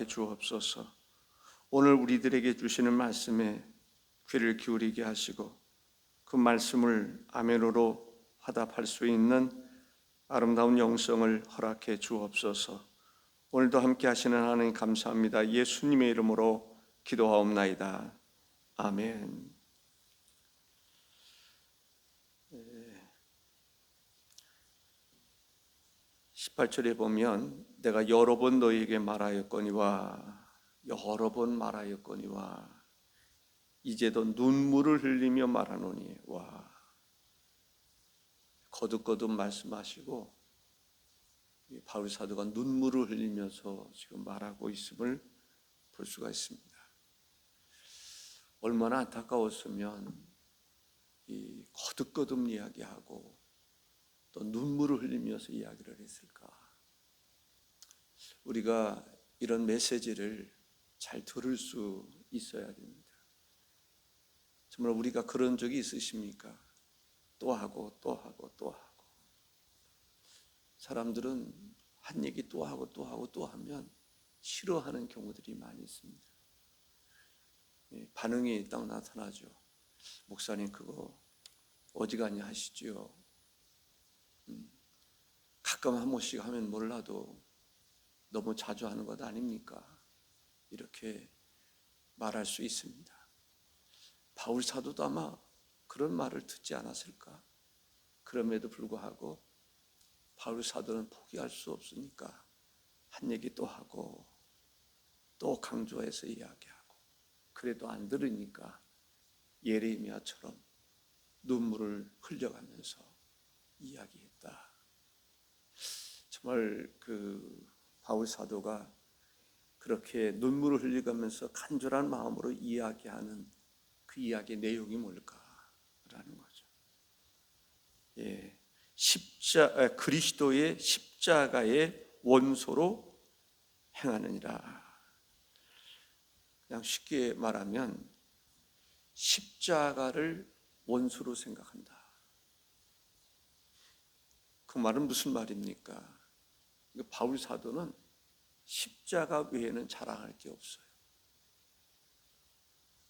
주옵소서. 오늘 우리들에게 주시는 말씀에 귀를 기울이게 하시고 그 말씀을 아멘으로 화답할 수 있는 아름다운 영성을 허락해 주옵소서. 오늘도 함께 하시는 하나님 감사합니다. 예수님의 이름으로 기도하옵나이다. 아멘. 18절에 보면 내가 여러 번 너희에게 말하였거니와 이제도 눈물을 흘리며 말하노니. 와, 거듭거듭 말씀하시고 바울 사도가 눈물을 흘리면서 지금 말하고 있음을 볼 수가 있습니다. 얼마나 안타까웠으면 이 거듭거듭 이야기하고 또 눈물을 흘리면서 이야기를 했을까. 우리가 이런 메시지를 잘 들을 수 있어야 됩니다. 정말 우리가 그런 적이 있으십니까? 또 하고 또 하고 또 하고. 사람들은 한 얘기 또 하고 또 하고 또 하면 싫어하는 경우들이 많이 있습니다. 반응이 딱 나타나죠. 목사님 그거 어지간히 하시죠. 가끔 한 번씩 하면 몰라도 너무 자주 하는 것 아닙니까? 이렇게 말할 수 있습니다. 바울 사도도 아마 그런 말을 듣지 않았을까? 그럼에도 불구하고 바울 사도는 포기할 수 없으니까 한 얘기 또 하고 또 강조해서 이야기하고, 그래도 안 들으니까 예레미야처럼 눈물을 흘려가면서 이야기했다. 정말 그 바울 사도가 그렇게 눈물을 흘리면서 간절한 마음으로 이야기하는 그 이야기의 내용이 뭘까라는 거죠. 그리스도의 십자가의 원소로 행하느니라. 그냥 쉽게 말하면 십자가를 원수로 생각한다. 그 말은 무슨 말입니까? 바울 사도는 십자가 외에는 자랑할 게 없어요.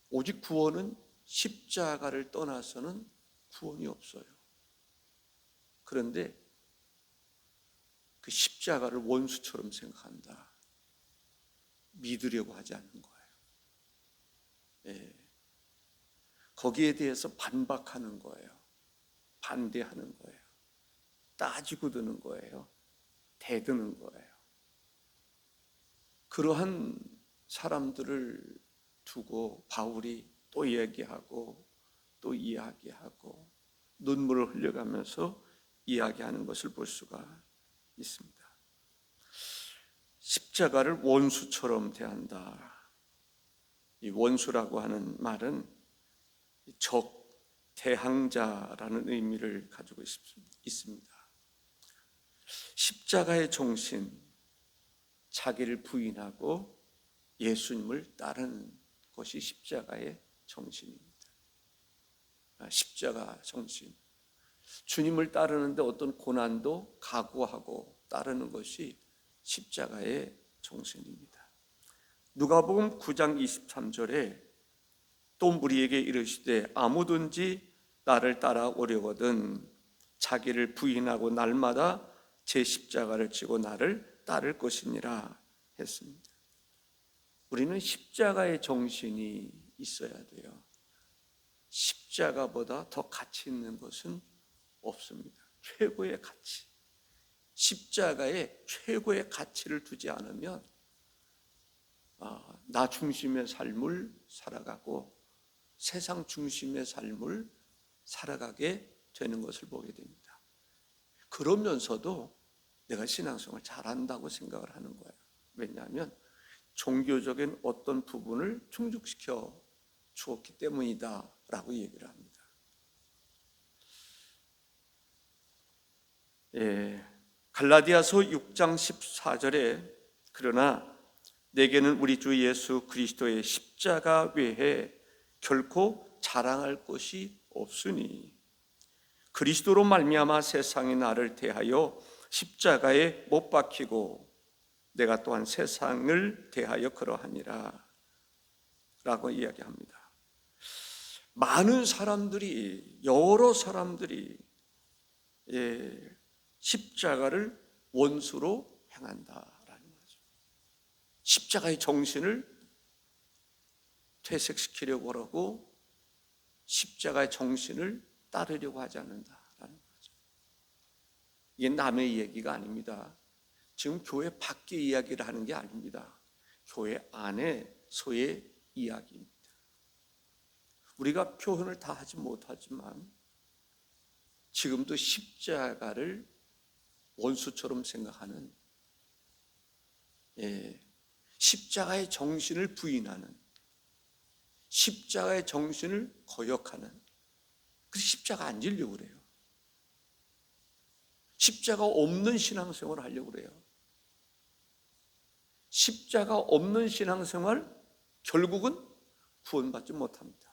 오직 구원은 십자가를 떠나서는 구원이 없어요. 그런데 그 십자가를 원수처럼 생각한다. 믿으려고 하지 않는 거예요. 거기에 대해서 반박하는 거예요. 반대하는 거예요. 따지고 드는 거예요. 대드는 거예요. 그러한 사람들을 두고 바울이 또 얘기하고 또 이야기하고 눈물을 흘려가면서 이야기하는 것을 볼 수가 있습니다. 십자가를 원수처럼 대한다. 이 원수라고 하는 말은 적, 대항자라는 의미를 가지고 있습니다. 십자가의 정신, 자기를 부인하고 예수님을 따르는 것이 십자가의 정신입니다. 십자가 정신, 주님을 따르는데 어떤 고난도 각오하고 따르는 것이 십자가의 정신입니다. 누가복음 9장 23절에 또 무리에게 이르시되 아무든지 나를 따라오려거든 자기를 부인하고 날마다 제 십자가를 지고 나를 따를 것이니라 했습니다. 우리는 십자가의 정신이 있어야 돼요. 십자가보다 더 가치 있는 것은 없습니다. 최고의 가치. 십자가에 최고의 가치를 두지 않으면 나 중심의 삶을 살아가고 세상 중심의 삶을 살아가게 되는 것을 보게 됩니다. 그러면서도 내가 신앙생활을 잘한다고 생각을 하는 거예요. 왜냐하면 종교적인 어떤 부분을 충족시켜 주었기 때문이다 라고 얘기를 합니다. 갈라디아서 6장 14절에 그러나 내게는 우리 주 예수 그리스도의 십자가 외에 결코 자랑할 것이 없으니 그리스도로 말미암아 세상이 나를 대하여 십자가에 못 박히고 내가 또한 세상을 대하여 그러하니라 라고 이야기합니다. 많은 사람들이, 여러 사람들이 십자가를 원수로 행한다라는 거죠. 십자가의 정신을 퇴색시키려고 하고 십자가의 정신을 따르려고 하지 않는다라는 거죠. 이게 남의 얘기가 아닙니다. 지금 교회 밖의 이야기를 하는 게 아닙니다. 교회 안에서의 이야기입니다. 우리가 표현을 다 하지 못하지만 지금도 십자가를 원수처럼 생각하는, 십자가의 정신을 부인하는, 십자가의 정신을 거역하는, 그래서 십자가 안 지려고 그래요. 십자가 없는 신앙생활을 하려고 그래요. 십자가 없는 신앙생활, 결국은 구원받지 못합니다.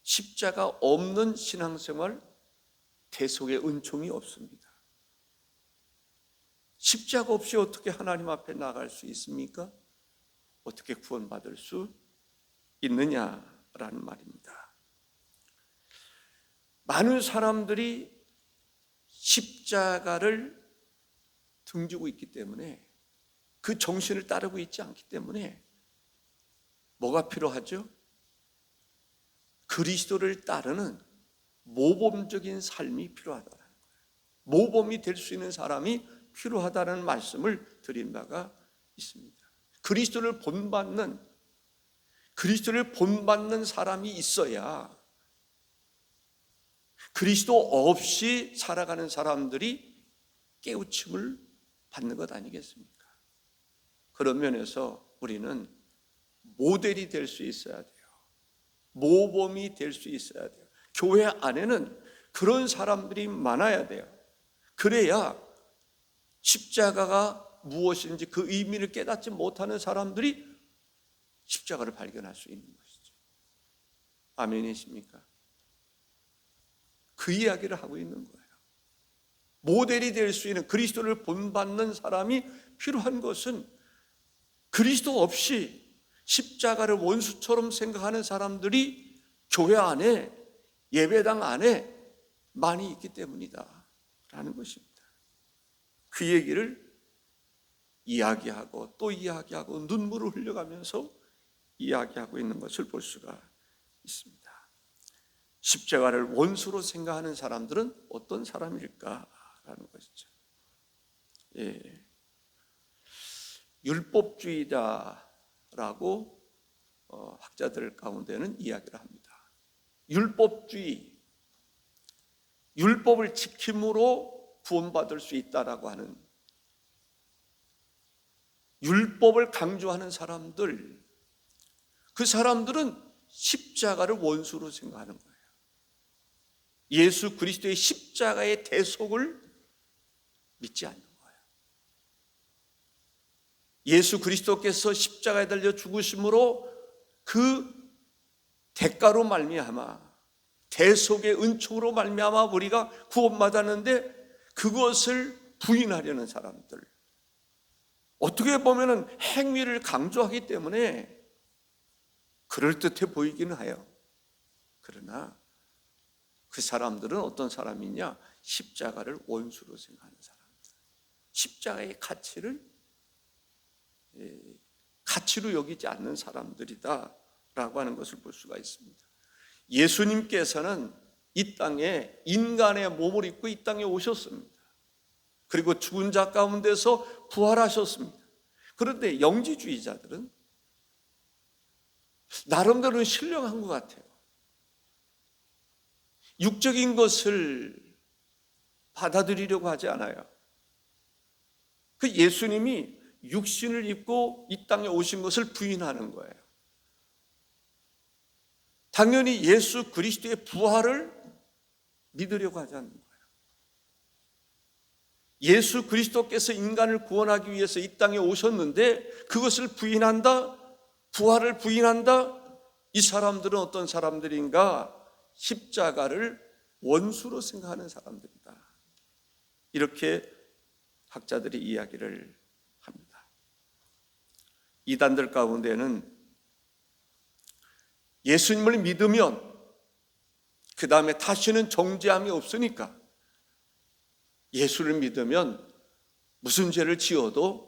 십자가 없는 신앙생활, 대속의 은총이 없습니다. 십자가 없이 어떻게 하나님 앞에 나갈 수 있습니까? 어떻게 구원받을 수 있느냐라는 말입니다. 많은 사람들이 십자가를 등지고 있기 때문에, 그 정신을 따르고 있지 않기 때문에 뭐가 필요하죠? 그리스도를 따르는 모범적인 삶이 필요하다는 거예요. 모범이 될 수 있는 사람이 필요하다는 말씀을 드린 바가 있습니다. 그리스도를 본받는 사람이 있어야 그리스도 없이 살아가는 사람들이 깨우침을 받는 것 아니겠습니까? 그런 면에서 우리는 모델이 될 수 있어야 돼요. 모범이 될 수 있어야 돼요. 교회 안에는 그런 사람들이 많아야 돼요. 그래야 십자가가 무엇인지 그 의미를 깨닫지 못하는 사람들이 십자가를 발견할 수 있는 것이죠. 아멘이십니까? 그 이야기를 하고 있는 거예요. 모델이 될 수 있는, 그리스도를 본받는 사람이 필요한 것은 그리스도 없이 십자가를 원수처럼 생각하는 사람들이 교회 안에, 예배당 안에 많이 있기 때문이다 라는 것입니다. 그 얘기를 이야기하고 또 이야기하고 눈물을 흘려가면서 이야기하고 있는 것을 볼 수가 있습니다. 십자가를 원수로 생각하는 사람들은 어떤 사람일까라는 것이죠. 율법주의자라고 학자들 가운데는 이야기를 합니다. 율법주의, 율법을 지킴으로 구원받을 수 있다라고 하는, 율법을 강조하는 사람들, 그 사람들은 십자가를 원수로 생각하는 거예요. 예수 그리스도의 십자가의 대속을 믿지 않는 거예요. 예수 그리스도께서 십자가에 달려 죽으심으로 그 대가로 말미암아, 대속의 은총으로 말미암아 우리가 구원받았는데 그것을 부인하려는 사람들, 어떻게 보면 행위를 강조하기 때문에 그럴듯해 보이기는 해요. 그러나 그 사람들은 어떤 사람이냐? 십자가를 원수로 생각하는 사람들, 십자가의 가치로 여기지 않는 사람들이다라고 하는 것을 볼 수가 있습니다. 예수님께서는 이 땅에 인간의 몸을 입고 이 땅에 오셨습니다. 그리고 죽은 자 가운데서 부활하셨습니다. 그런데 영지주의자들은 나름대로 신령한 것 같아요. 육적인 것을 받아들이려고 하지 않아요. 그 예수님이 육신을 입고 이 땅에 오신 것을 부인하는 거예요. 당연히 예수 그리스도의 부활을 믿으려고 하지 않는 거예요. 예수 그리스도께서 인간을 구원하기 위해서 이 땅에 오셨는데 그것을 부인한다, 부활을 부인한다. 이 사람들은 어떤 사람들인가? 십자가를 원수로 생각하는 사람들이다. 이렇게 학자들이 이야기를 이단들 가운데는 예수님을 믿으면 그 다음에 다시는 정죄함이 없으니까 예수를 믿으면 무슨 죄를 지어도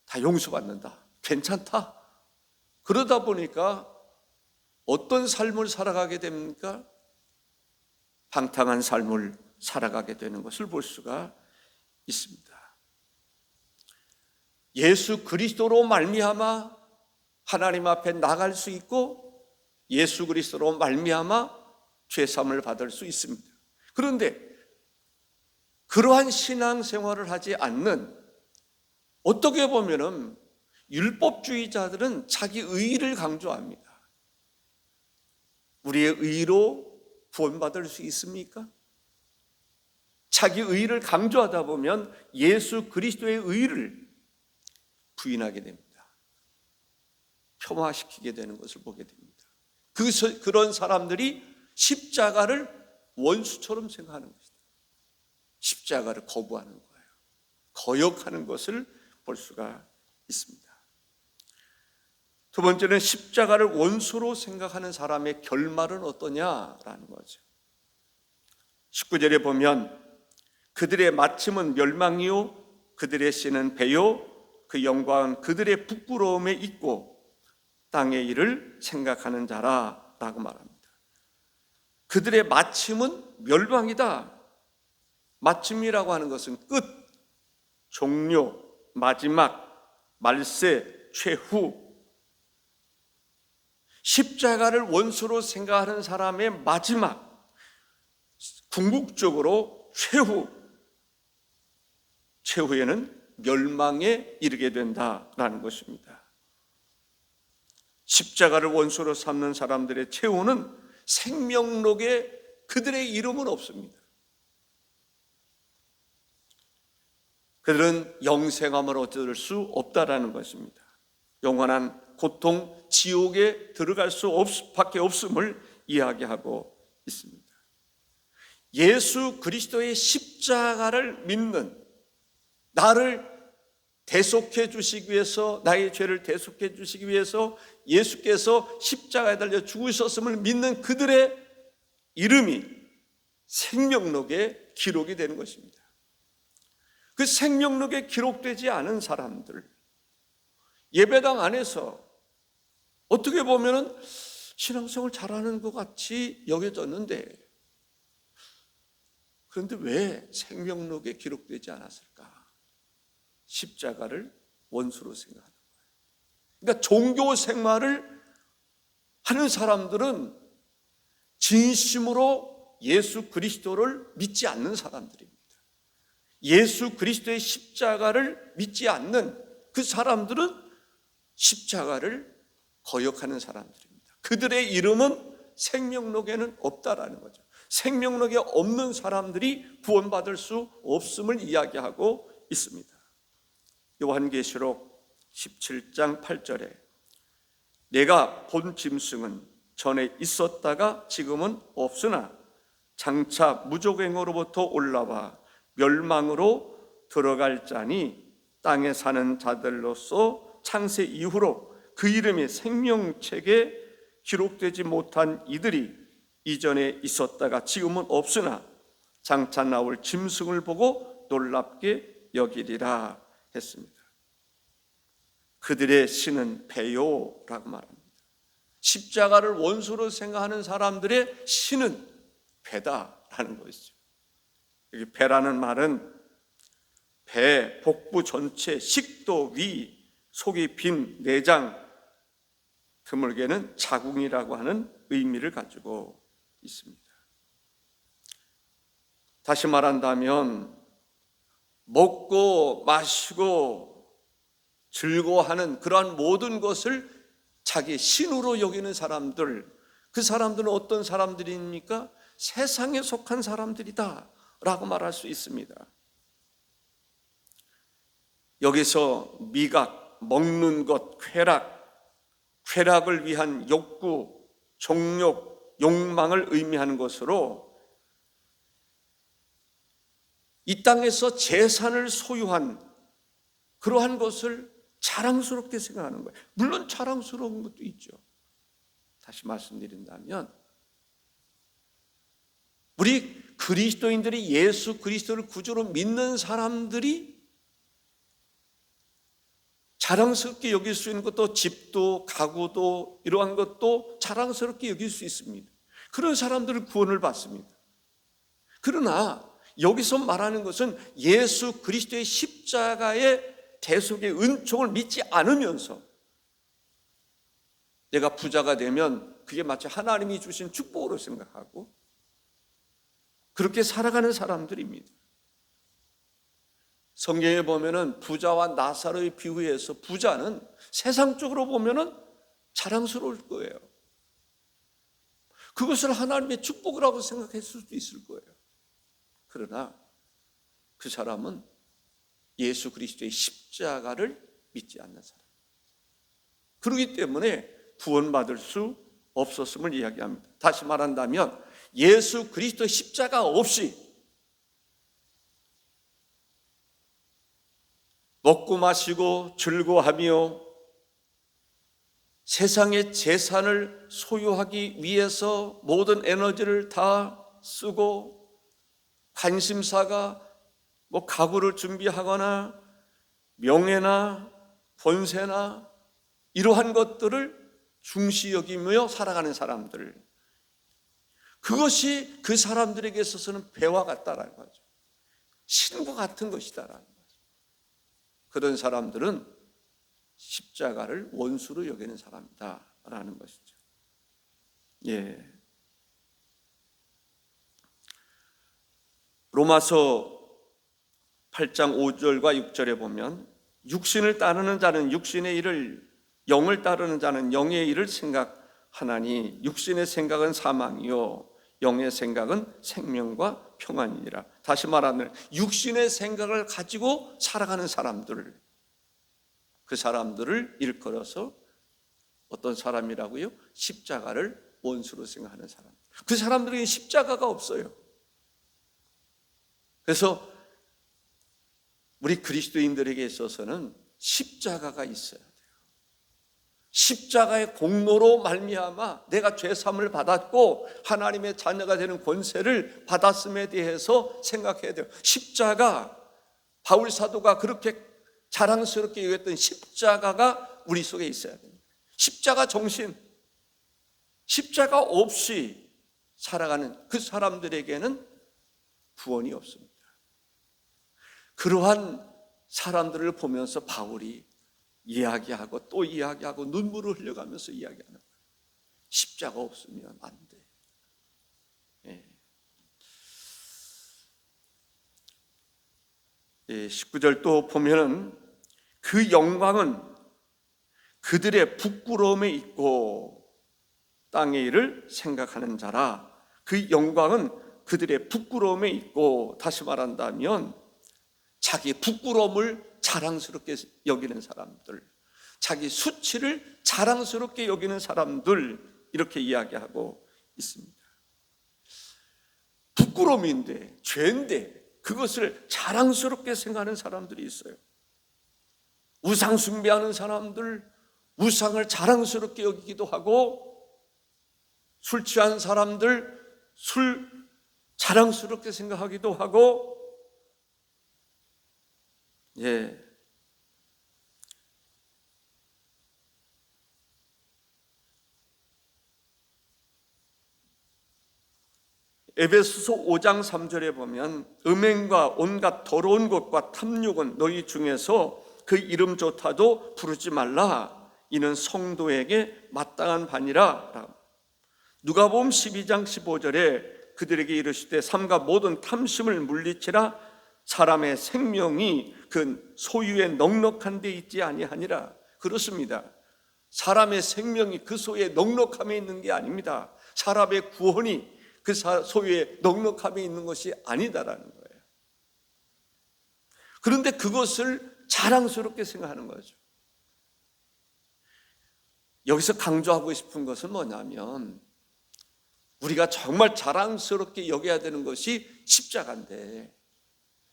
다 용서받는다, 괜찮다. 그러다 보니까 어떤 삶을 살아가게 됩니까? 방탕한 삶을 살아가게 되는 것을 볼 수가 있습니다. 예수 그리스도로 말미암아 하나님 앞에 나갈 수 있고 예수 그리스도로 말미암아 죄사함을 받을 수 있습니다. 그런데 그러한 신앙생활을 하지 않는, 어떻게 보면은 율법주의자들은 자기 의의를 강조합니다. 우리의 의로 구원받을 수 있습니까? 자기 의의를 강조하다 보면 예수 그리스도의 의의를 부인하게 됩니다. 폄하시키게 되는 것을 보게 됩니다. 그런 사람들이 십자가를 원수처럼 생각하는 것이다. 십자가를 거부하는 거예요. 거역하는 것을 볼 수가 있습니다. 두 번째는 십자가를 원수로 생각하는 사람의 결말은 어떠냐라는 거죠. 19절에 보면 그들의 마침은 멸망이요 그들의 씨는 배요 그 영광은 그들의 부끄러움에 있고 땅의 일을 생각하는 자라라고 말합니다. 그들의 마침은 멸망이다. 마침이라고 하는 것은 끝, 종료, 마지막, 말세, 최후. 십자가를 원수로 생각하는 사람의 마지막, 궁극적으로 최후에는 멸망에 이르게 된다라는 것입니다. 십자가를 원수로 삼는 사람들의 최후는 생명록에 그들의 이름은 없습니다. 그들은 영생함을 얻을 수 없다라는 것입니다. 영원한 고통, 지옥에 들어갈 수밖에 없음을 이야기하고 있습니다. 예수 그리스도의 십자가를 믿는, 나를 대속해 주시기 위해서, 나의 죄를 대속해 주시기 위해서 예수께서 십자가에 달려 죽으셨음을 믿는 그들의 이름이 생명록에 기록이 되는 것입니다. 그 생명록에 기록되지 않은 사람들, 예배당 안에서 어떻게 보면 신앙생활을 잘하는 것 같이 여겨졌는데, 그런데 왜 생명록에 기록되지 않았을까? 십자가를 원수로 생각하는 거예요. 그러니까 종교 생활을 하는 사람들은 진심으로 예수 그리스도를 믿지 않는 사람들입니다. 예수 그리스도의 십자가를 믿지 않는 그 사람들은 십자가를 거역하는 사람들입니다. 그들의 이름은 생명록에는 없다라는 거죠. 생명록에 없는 사람들이 구원받을 수 없음을 이야기하고 있습니다. 요한계시록 17장 8절에 내가 본 짐승은 전에 있었다가 지금은 없으나 장차 무족행으로부터 올라와 멸망으로 들어갈 자니 땅에 사는 자들로서 창세 이후로 그 이름이 생명책에 기록되지 못한 이들이 이전에 있었다가 지금은 없으나 장차 나올 짐승을 보고 놀랍게 여기리라 했습니다. 그들의 신은 배요라고 말합니다. 십자가를 원수로 생각하는 사람들의 신은 배다라는 것이죠. 여기 배라는 말은 배, 복부 전체, 식도, 위, 속이 빈 내장, 드물게는 자궁이라고 하는 의미를 가지고 있습니다. 다시 말한다면 먹고 마시고 즐거워하는 그러한 모든 것을 자기 신으로 여기는 사람들, 그 사람들은 어떤 사람들입니까? 세상에 속한 사람들이다 라고 말할 수 있습니다. 여기서 미각, 먹는 것, 쾌락을 위한 욕구, 정욕, 욕망을 의미하는 것으로 이 땅에서 재산을 소유한 그러한 것을 자랑스럽게 생각하는 거예요. 물론 자랑스러운 것도 있죠. 다시 말씀드린다면 우리 그리스도인들이 예수 그리스도를 구주로 믿는 사람들이 자랑스럽게 여길 수 있는 것도, 집도 가구도 이러한 것도 자랑스럽게 여길 수 있습니다. 그런 사람들은 구원을 받습니다. 그러나 여기서 말하는 것은 예수 그리스도의 십자가의 대속의 은총을 믿지 않으면서 내가 부자가 되면 그게 마치 하나님이 주신 축복으로 생각하고 그렇게 살아가는 사람들입니다. 성경에 보면은 부자와 나사로의 비유에서 부자는 세상적으로 보면은 자랑스러울 거예요. 그것을 하나님의 축복이라고 생각했을 수도 있을 거예요. 그러나 그 사람은 예수 그리스도의 십자가를 믿지 않는 사람. 그렇기 때문에 구원받을 수 없었음을 이야기합니다. 다시 말한다면 예수 그리스도의 십자가 없이 먹고 마시고 즐거워하며 세상의 재산을 소유하기 위해서 모든 에너지를 다 쓰고 관심사가 가구를 준비하거나 명예나 권세나 이러한 것들을 중시 여기며 살아가는 사람들, 그것이 그 사람들에게 있어서는 배와 같다라는 거죠. 신과 같은 것이다라는 거죠. 그런 사람들은 십자가를 원수로 여기는 사람이다라는 것이죠. 로마서 8장 5절과 6절에 보면 육신을 따르는 자는 육신의 일을, 영을 따르는 자는 영의 일을 생각하나니 육신의 생각은 사망이요 영의 생각은 생명과 평안이니라. 다시 말하면 육신의 생각을 가지고 살아가는 사람들, 그 사람들을 일컬어서 어떤 사람이라고요? 십자가를 원수로 생각하는 사람. 그 사람들에게 십자가가 없어요. 그래서 우리 그리스도인들에게 있어서는 십자가가 있어야 돼요. 십자가의 공로로 말미암아 내가 죄사함을 받았고 하나님의 자녀가 되는 권세를 받았음에 대해서 생각해야 돼요. 십자가, 바울 사도가 그렇게 자랑스럽게 여겼던 십자가가 우리 속에 있어야 됩니다. 십자가 정신, 십자가 없이 살아가는 그 사람들에게는 구원이 없습니다. 그러한 사람들을 보면서 바울이 이야기하고 또 이야기하고 눈물을 흘려가면서 이야기하는 거예요. 십자가 없으면 안 돼. 19절 또 보면은 그 영광은 그들의 부끄러움에 있고 땅의 일을 생각하는 자라. 그 영광은 그들의 부끄러움에 있고, 다시 말한다면 자기 부끄러움을 자랑스럽게 여기는 사람들, 자기 수치를 자랑스럽게 여기는 사람들, 이렇게 이야기하고 있습니다. 부끄러움인데, 죄인데 그것을 자랑스럽게 생각하는 사람들이 있어요. 우상 숭배하는 사람들, 우상을 자랑스럽게 여기기도 하고, 술 취한 사람들 술 자랑스럽게 생각하기도 하고, 에베소서 5장 3절에 보면 음행과 온갖 더러운 것과 탐욕은 너희 중에서 그 이름조차도 부르지 말라. 이는 성도에게 마땅한 바니라. 누가복음 12장 15절에 그들에게 이르시되 삼가 모든 탐심을 물리치라. 사람의 생명이 그 소유에 넉넉한 데 있지 아니하니라. 그렇습니다. 사람의 생명이 그 소유에 넉넉함에 있는 게 아닙니다. 사람의 구원이 그 소유에 넉넉함에 있는 것이 아니다라는 거예요. 그런데 그것을 자랑스럽게 생각하는 거죠. 여기서 강조하고 싶은 것은 뭐냐면 우리가 정말 자랑스럽게 여겨야 되는 것이 십자가인데,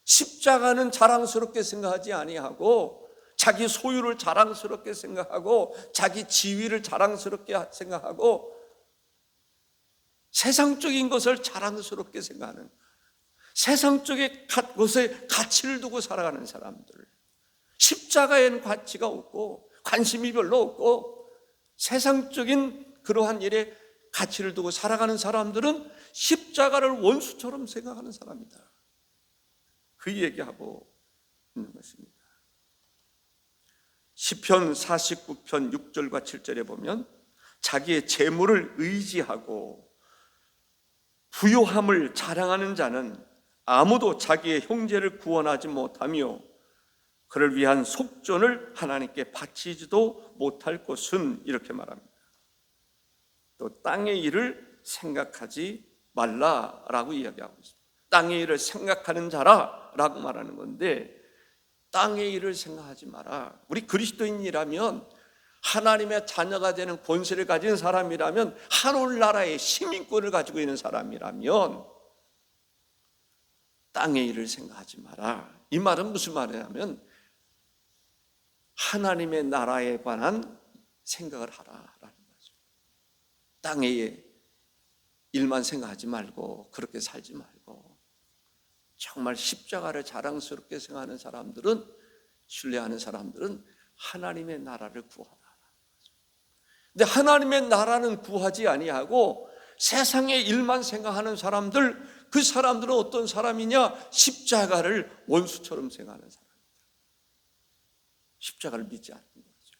십자가는 자랑스럽게 생각하지 아니하고 자기 소유를 자랑스럽게 생각하고 자기 지위를 자랑스럽게 생각하고 세상적인 것을 자랑스럽게 생각하는, 세상적인 것에 가치를 두고 살아가는 사람들, 십자가에는 가치가 없고 관심이 별로 없고 세상적인 그러한 일에 가치를 두고 살아가는 사람들은 십자가를 원수처럼 생각하는 사람이다. 그 얘기하고 있는 것입니다. 시편 49편 6절과 7절에 보면 자기의 재물을 의지하고 부요함을 자랑하는 자는 아무도 자기의 형제를 구원하지 못하며 그를 위한 속전을 하나님께 바치지도 못할 것은, 이렇게 말합니다. 또 땅의 일을 생각하지 말라라고 이야기하고 있습니다. 땅의 일을 생각하는 자라라고 말하는 건데, 땅의 일을 생각하지 마라. 우리 그리스도인이라면, 하나님의 자녀가 되는 권세를 가진 사람이라면, 하늘나라의 시민권을 가지고 있는 사람이라면 땅의 일을 생각하지 마라. 이 말은 무슨 말이냐면 하나님의 나라에 관한 생각을 하라라는 거죠. 땅의 일만 생각하지 말고 그렇게 살지 말고 정말 십자가를 자랑스럽게 생각하는 사람들은, 신뢰하는 사람들은 하나님의 나라를 구하라. 근데 하나님의 나라는 구하지 아니하고 세상의 일만 생각하는 사람들, 그 사람들은 어떤 사람이냐? 십자가를 원수처럼 생각하는 사람입니다. 십자가를 믿지 않는 거죠.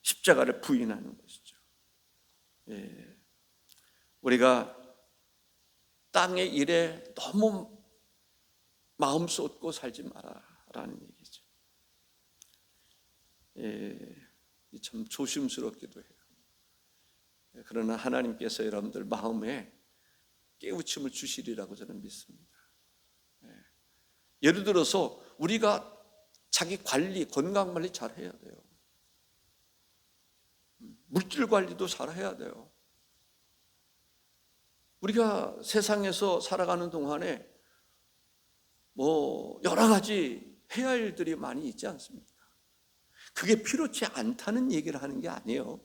십자가를 부인하는 것이죠. 예. 우리가 땅의 일에 너무 마음 쏟고 살지 마라라는 얘기죠. 참 조심스럽기도 해요. 그러나 하나님께서 여러분들 마음에 깨우침을 주시리라고 저는 믿습니다. 예를 들어서 우리가 자기 관리, 건강 관리 잘 해야 돼요. 물질 관리도 잘 해야 돼요. 우리가 세상에서 살아가는 동안에 여러 가지 해야 할 일들이 많이 있지 않습니까? 그게 필요치 않다는 얘기를 하는 게 아니에요.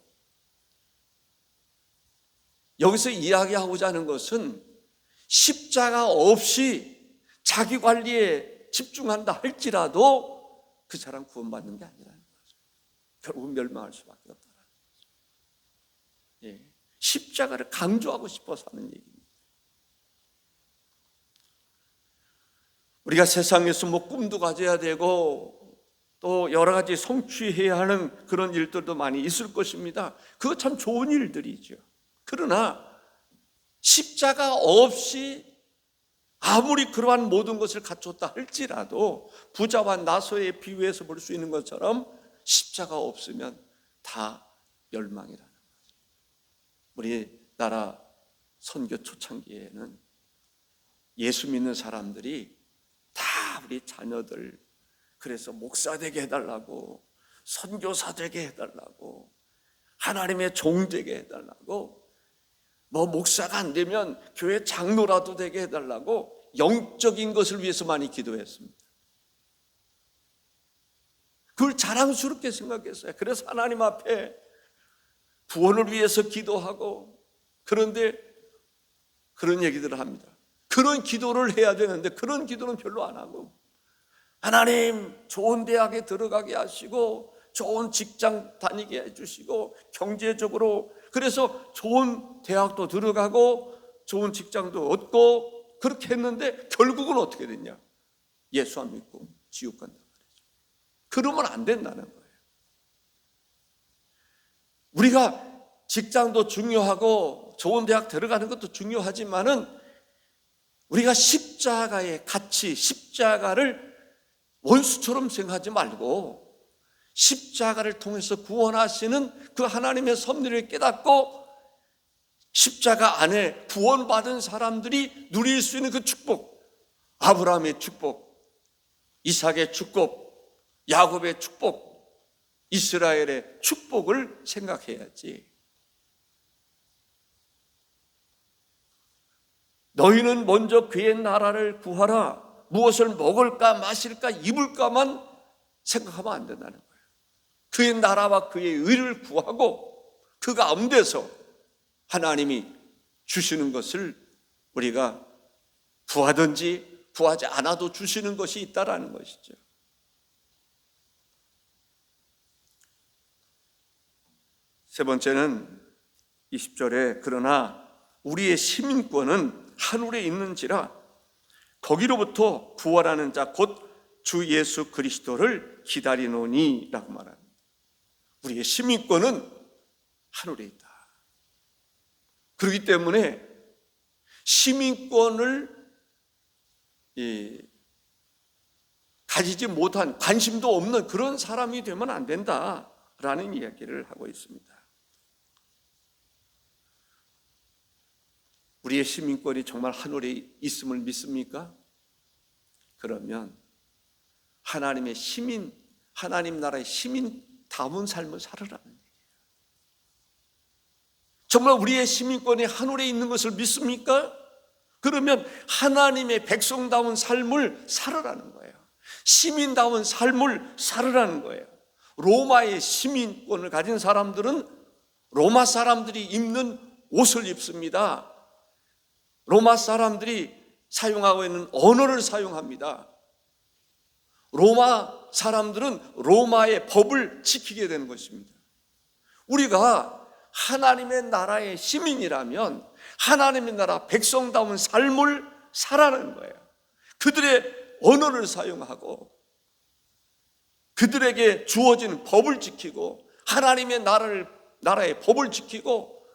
여기서 이야기하고자 하는 것은 십자가 없이 자기 관리에 집중한다 할지라도 그 사람 구원받는 게 아니라는 거죠. 결국 멸망할 수밖에 없다는 거죠. 십자가를 강조하고 싶어서 하는 얘기입니다. 우리가 세상에서 꿈도 가져야 되고 또 여러 가지 성취해야 하는 그런 일들도 많이 있을 것입니다. 그거 참 좋은 일들이죠. 그러나 십자가 없이 아무리 그러한 모든 것을 갖췄다 할지라도 부자와 나소의 비유에서 볼 수 있는 것처럼 십자가 없으면 다 멸망이라는 거죠. 우리나라 선교 초창기에는 예수 믿는 사람들이 다 우리 자녀들, 그래서 목사 되게 해달라고, 선교사 되게 해달라고, 하나님의 종 되게 해달라고, 목사가 안 되면 교회 장로라도 되게 해달라고 영적인 것을 위해서 많이 기도했습니다. 그걸 자랑스럽게 생각했어요. 그래서 하나님 앞에 구원을 위해서 기도하고, 그런데 그런 얘기들을 합니다. 그런 기도를 해야 되는데 그런 기도는 별로 안 하고, 하나님 좋은 대학에 들어가게 하시고 좋은 직장 다니게 해주시고 경제적으로, 그래서 좋은 대학도 들어가고 좋은 직장도 얻고 그렇게 했는데 결국은 어떻게 됐냐? 예수 안 믿고 지옥 간다 말이죠. 그러면 안 된다는 거예요. 우리가 직장도 중요하고 좋은 대학 들어가는 것도 중요하지만은 우리가 십자가의 가치, 십자가를 원수처럼 생각하지 말고 십자가를 통해서 구원하시는 그 하나님의 섭리를 깨닫고 십자가 안에 구원받은 사람들이 누릴 수 있는 그 축복, 아브라함의 축복, 이삭의 축복, 야곱의 축복, 이스라엘의 축복을 생각해야지. 너희는 먼저 그의 나라를 구하라. 무엇을 먹을까 마실까 입을까만 생각하면 안 된다는 거예요. 그의 나라와 그의 의를 구하고 그 가운데서 하나님이 주시는 것을 우리가 구하든지 구하지 않아도 주시는 것이 있다라는 것이죠. 세 번째는 20절에 그러나 우리의 시민권은 하늘에 있는지라 거기로부터 구원하는 자 곧 주 예수 그리스도를 기다리노니 라고 말합니다. 우리의 시민권은 하늘에 있다. 그렇기 때문에 시민권을 가지지 못한, 관심도 없는 그런 사람이 되면 안 된다라는 이야기를 하고 있습니다. 우리의 시민권이 정말 하늘에 있음을 믿습니까? 그러면 하나님의 시민, 하나님 나라의 시민다운 삶을 살으라는 얘기예요. 정말 우리의 시민권이 하늘에 있는 것을 믿습니까? 그러면 하나님의 백성다운 삶을 살으라는 거예요. 시민다운 삶을 살으라는 거예요. 로마의 시민권을 가진 사람들은 로마 사람들이 입는 옷을 입습니다. 로마 사람들이 사용하고 있는 언어를 사용합니다. 로마 사람들은 로마의 법을 지키게 되는 것입니다. 우리가 하나님의 나라의 시민이라면 하나님의 나라 백성다운 삶을 살아가는 거예요. 그들의 언어를 사용하고 그들에게 주어진 법을 지키고 하나님의 나라의 법을 지키고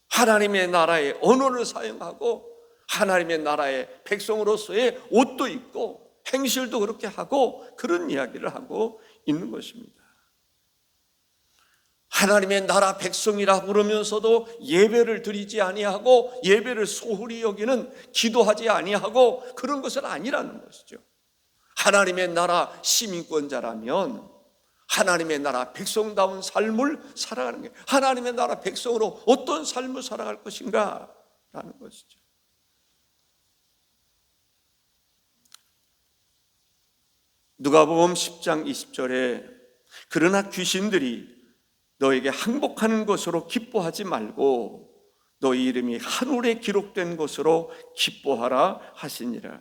하나님의 나라의 언어를 사용하고 하나님의 나라의 백성으로서의 옷도 입고 행실도 그렇게 하고 그런 이야기를 하고 있는 것입니다. 하나님의 나라 백성이라 그러면서도 예배를 드리지 아니하고 예배를 소홀히 여기는, 기도하지 아니하고 그런 것은 아니라는 것이죠. 하나님의 나라 시민권자라면 하나님의 나라 백성다운 삶을 살아가는 게, 하나님의 나라 백성으로 어떤 삶을 살아갈 것인가 라는 것이죠. 누가복음 10장 20절에 그러나 귀신들이 너에게 항복하는 것으로 기뻐하지 말고 너희 이름이 하늘에 기록된 것으로 기뻐하라 하시니라.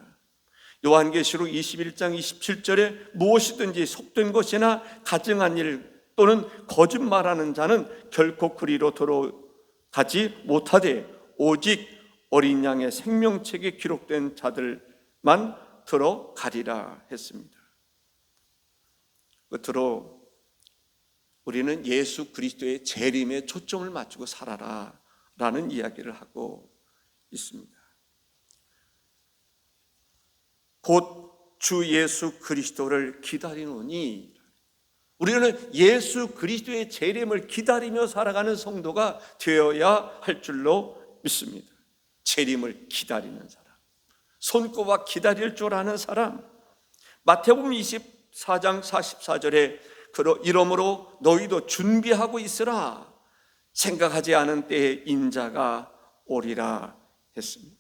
요한계시록 21장 27절에 무엇이든지 속된 것이나 가증한 일 또는 거짓말하는 자는 결코 그리로 들어가지 못하되 오직 어린 양의 생명책에 기록된 자들만 들어가리라 했습니다. 끝으로 우리는 예수 그리스도의 재림에 초점을 맞추고 살아라 라는 이야기를 하고 있습니다. 곧 주 예수 그리스도를 기다리노니, 우리는 예수 그리스도의 재림을 기다리며 살아가는 성도가 되어야 할 줄로 믿습니다. 재림을 기다리는 사람, 손꼽아 기다릴 줄 아는 사람. 마태복음 24장 44절에 이러므로 너희도 준비하고 있으라. 생각하지 않은 때에 인자가 오리라 했습니다.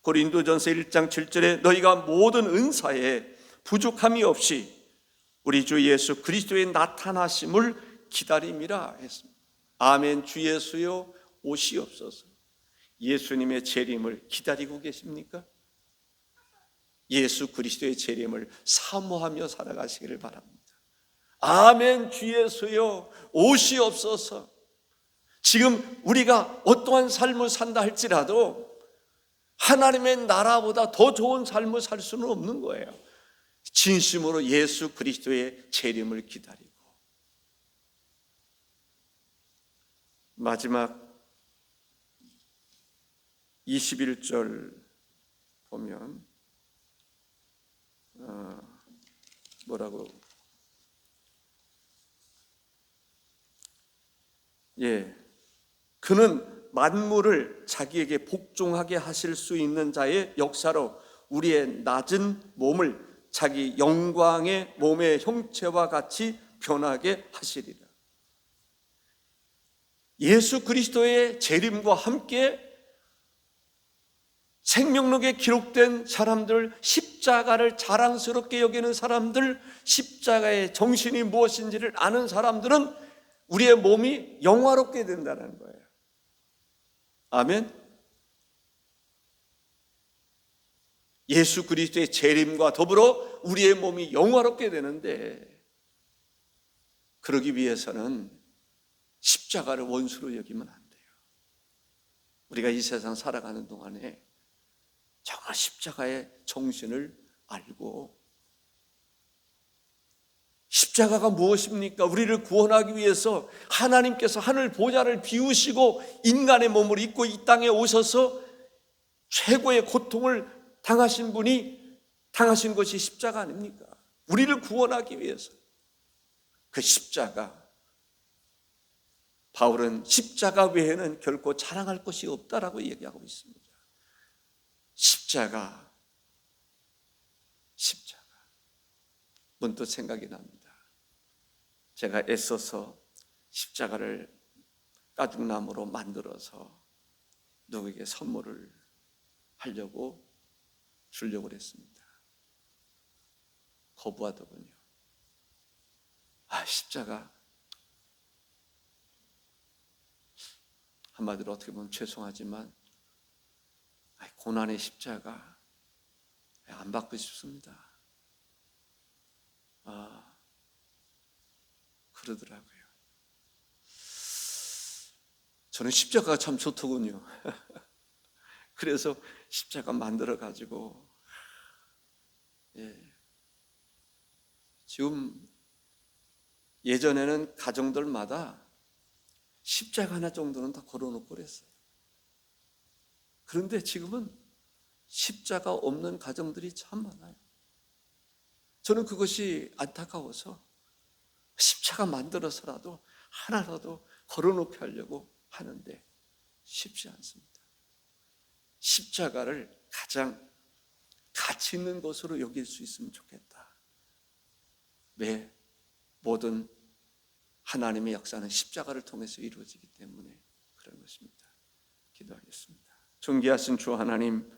고린도전서 1장 7절에 너희가 모든 은사에 부족함이 없이 우리 주 예수 그리스도의 나타나심을 기다림이라 했습니다. 아멘. 주 예수여 오시옵소서. 예수님의 재림을 기다리고 계십니까? 예수 그리스도의 재림을 사모하며 살아가시기를 바랍니다. 아멘. 주 예수여 오시옵소서. 지금 우리가 어떠한 삶을 산다 할지라도 하나님의 나라보다 더 좋은 삶을 살 수는 없는 거예요. 진심으로 예수 그리스도의 재림을 기다리고. 마지막 21절 보면 뭐라고? 그는 만물을 자기에게 복종하게 하실 수 있는 자의 역사로 우리의 낮은 몸을 자기 영광의 몸의 형체와 같이 변하게 하시리라. 예수 그리스도의 재림과 함께 생명록에 기록된 사람들, 십자가를 자랑스럽게 여기는 사람들, 십자가의 정신이 무엇인지를 아는 사람들은 우리의 몸이 영화롭게 된다는 거예요. 아멘. 예수 그리스도의 재림과 더불어 우리의 몸이 영화롭게 되는데, 그러기 위해서는 십자가를 원수로 여기면 안 돼요. 우리가 이 세상 살아가는 동안에 정말 십자가의 정신을 알고, 십자가가 무엇입니까? 우리를 구원하기 위해서 하나님께서 하늘 보좌를 비우시고 인간의 몸을 입고 이 땅에 오셔서 최고의 고통을 당하신 분이 당하신 것이 십자가 아닙니까? 우리를 구원하기 위해서. 그 십자가, 바울은 십자가 외에는 결코 자랑할 것이 없다라고 얘기하고 있습니다. 십자가. 문득 생각이 납니다. 제가 애써서 십자가를 가죽나무로 만들어서 누구에게 선물을 주려고 했습니다. 거부하더군요. 십자가, 한마디로 어떻게 보면 죄송하지만 고난의 십자가 안 받고 싶습니다. 그러더라고요. 저는 십자가가 참 좋더군요. 그래서 십자가 만들어 가지고, 지금 예전에는 가정들마다 십자가 하나 정도는 다 걸어놓고 그랬어요. 그런데 지금은 십자가 없는 가정들이 참 많아요. 저는 그것이 안타까워서 십자가 만들어서라도 하나라도 걸어놓게 하려고 하는데 쉽지 않습니다. 십자가를 가장 가치 있는 것으로 여길 수 있으면 좋겠다. 왜? 모든 하나님의 역사는 십자가를 통해서 이루어지기 때문에 그런 것입니다. 기도하겠습니다. 존귀하신 주 하나님,